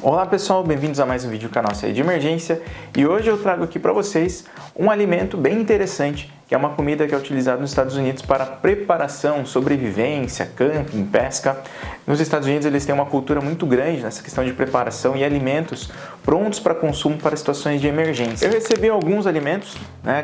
Olá pessoal, bem-vindos a mais um vídeo do canal Saída de Emergência e hoje eu trago aqui para vocês um alimento bem interessante que é uma comida que é utilizada nos Estados Unidos para preparação, sobrevivência, camping, pesca. Nos Estados Unidos eles têm uma cultura muito grande nessa questão de preparação e alimentos prontos para consumo para situações de emergência. Eu recebi alguns alimentos,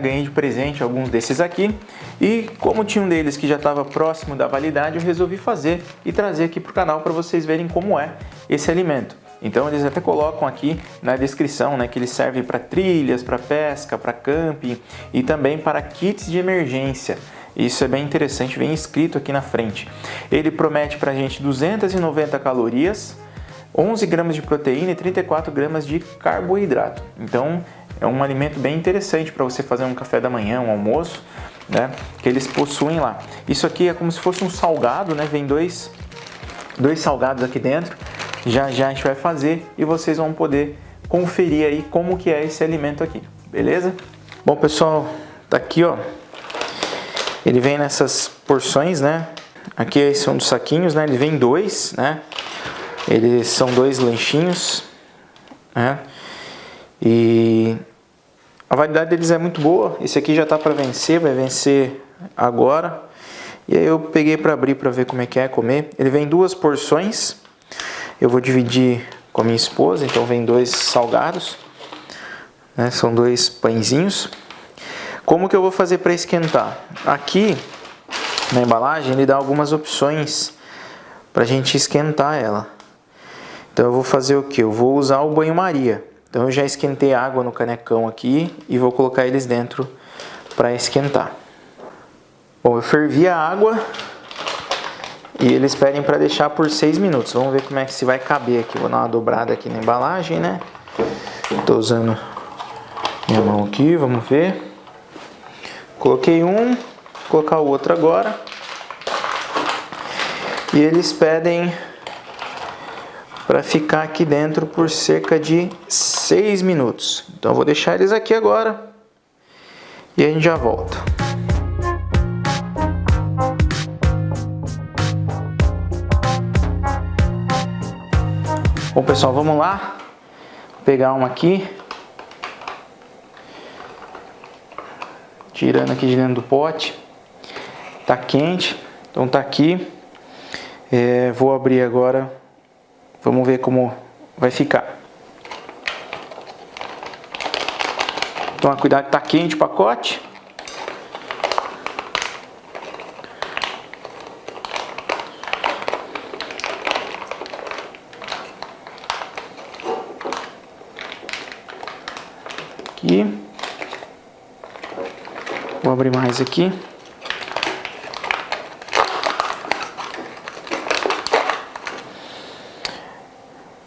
ganhei de presente alguns desses aqui e como tinha um deles que já estava próximo da validade, eu resolvi fazer e trazer aqui para o canal para vocês verem como é esse alimento. Então eles até colocam aqui na descrição que ele serve para trilhas, para pesca, para camping e também para kits de emergência. Isso é bem interessante, vem escrito aqui na frente. Ele promete para a gente 290 calorias, 11 gramas de proteína e 34 gramas de carboidrato. Então é um alimento bem interessante para você fazer um café da manhã, um almoço, que eles possuem lá. Isso aqui é como se fosse um salgado, vem dois salgados aqui dentro. Já a gente vai fazer e vocês vão poder conferir aí como que é esse alimento aqui, beleza? Bom pessoal, tá aqui ó, ele vem nessas porções, Aqui são dos saquinhos, ele vem dois, Eles são dois lanchinhos, E a validade deles é muito boa. Esse aqui já tá para vencer, vai vencer agora. E aí eu peguei para abrir para ver como é que é comer. Ele vem duas porções. Eu vou dividir com a minha esposa, então vem dois salgados, são dois pãezinhos. Como que eu vou fazer para esquentar? Aqui na embalagem ele dá algumas opções para a gente esquentar ela. Então eu vou fazer o que? Eu vou usar o banho-maria. Então eu já esquentei água no canecão aqui e vou colocar eles dentro para esquentar. Bom, eu fervi a água. E eles pedem para deixar por 6 minutos. Vamos ver como é que se vai caber aqui. Vou dar uma dobrada aqui na embalagem, Estou usando minha mão aqui, vamos ver. Coloquei um, vou colocar o outro agora. E eles pedem para ficar aqui dentro por cerca de 6 minutos. Então eu vou deixar eles aqui agora e a gente já volta. Bom pessoal, vamos lá, vou pegar uma aqui, tirando aqui de dentro do pote, tá quente, então tá aqui, vou abrir agora, vamos ver como vai ficar. Toma cuidado que tá quente o pacote. Aqui. Vou abrir mais aqui.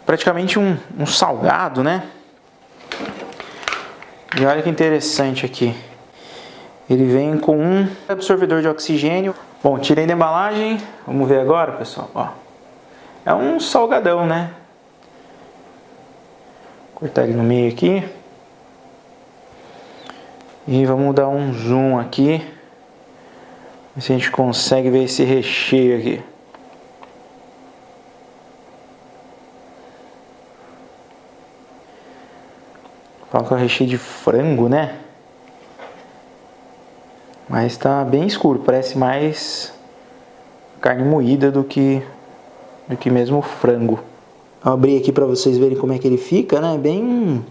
Praticamente um salgado, E olha que interessante aqui. Ele vem com um absorvedor de oxigênio. Bom, tirei da embalagem. Vamos ver agora, pessoal. Ó. É um salgadão, Cortar ele no meio aqui. E vamos dar um zoom aqui, ver se a gente consegue ver esse recheio aqui. Fala que é um recheio de frango, Mas tá bem escuro, parece mais carne moída do que mesmo frango. Vou abrir aqui para vocês verem como é que ele fica, Bem...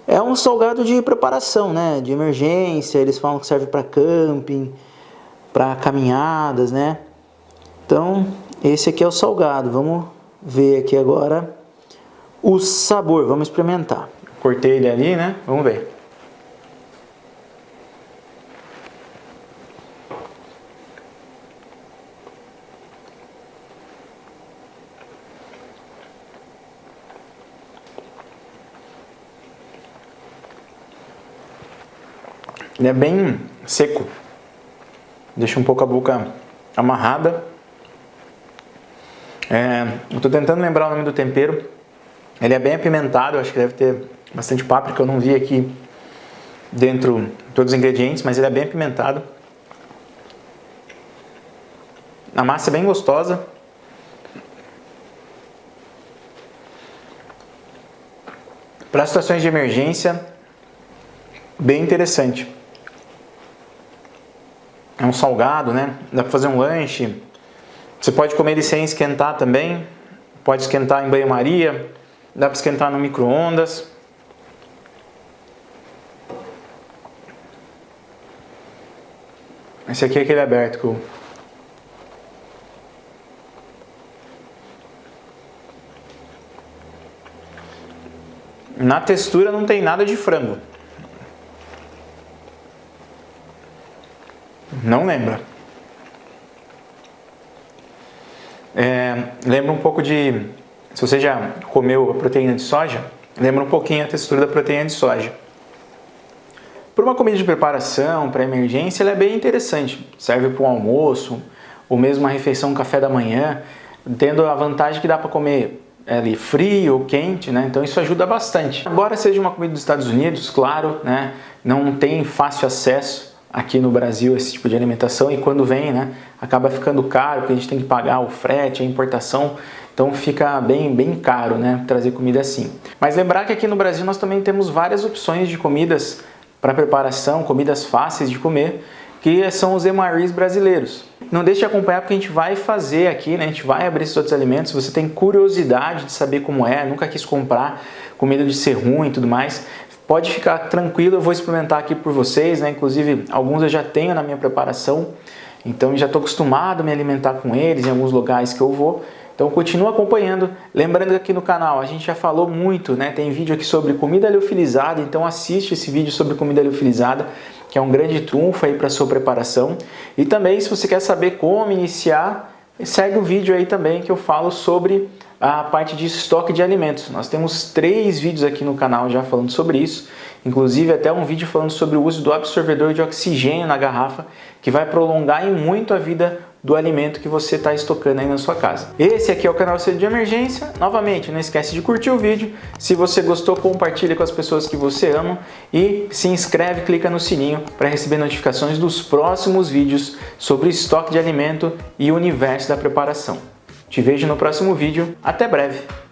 É um salgado de preparação, de emergência. Eles falam que serve para camping, para caminhadas, Então, esse aqui é o salgado. Vamos ver aqui agora o sabor. Vamos experimentar. Cortei ele ali, Vamos ver. Ele é bem seco, deixa um pouco a boca amarrada. Eu estou tentando lembrar o nome do tempero. Ele é bem apimentado, eu acho que deve ter bastante páprica. Eu não vi aqui dentro todos os ingredientes, mas ele é bem apimentado. A massa é bem gostosa. Para situações de emergência, bem interessante. É um salgado, né? Dá para fazer um lanche. Você pode comer ele sem esquentar também. Pode esquentar em banho-maria. Dá para esquentar no micro-ondas. Esse aqui é aquele aberto que eu... Na textura não tem nada de frango. Não lembra. Lembra um pouco de... Se você já comeu a proteína de soja, lembra um pouquinho a textura da proteína de soja. Para uma comida de preparação, para emergência, ela é bem interessante. Serve para um almoço, ou mesmo uma refeição, um café da manhã, tendo a vantagem que dá para comer ali frio ou quente, né? Então isso ajuda bastante. Embora seja uma comida dos Estados Unidos, claro, né? Não tem fácil acesso aqui no Brasil a esse tipo de alimentação, e quando vem, né, acaba ficando caro, porque a gente tem que pagar o frete, a importação, então fica bem caro, né, trazer comida assim. Mas lembrar que aqui no Brasil nós também temos várias opções de comidas para preparação, comidas fáceis de comer, que são os MREs brasileiros. Não deixe de acompanhar, porque a gente vai fazer aqui, né, a gente vai abrir esses outros alimentos. Se você tem curiosidade de saber como é, nunca quis comprar, com medo de ser ruim e tudo mais, pode ficar tranquilo, eu vou experimentar aqui por vocês, né? Inclusive alguns eu já tenho na minha preparação, então já estou acostumado a me alimentar com eles em alguns lugares que eu vou. Então continua acompanhando. Lembrando que aqui no canal a gente já falou muito, né? Tem vídeo aqui sobre comida liofilizada, então assiste esse vídeo sobre comida liofilizada, que é um grande trunfo aí para sua preparação. E também, se você quer saber como iniciar, segue o vídeo aí também que eu falo sobre a parte de estoque de alimentos. Nós temos 3 vídeos aqui no canal já falando sobre isso, inclusive até um vídeo falando sobre o uso do absorvedor de oxigênio na garrafa, que vai prolongar em muito a vida do alimento que você está estocando aí na sua casa. Esse aqui é o canal Auxílio de Emergência. Novamente, não esquece de curtir o vídeo. Se você gostou, compartilha com as pessoas que você ama e se inscreve, clica no sininho para receber notificações dos próximos vídeos sobre estoque de alimento e o universo da preparação. Te vejo no próximo vídeo. Até breve!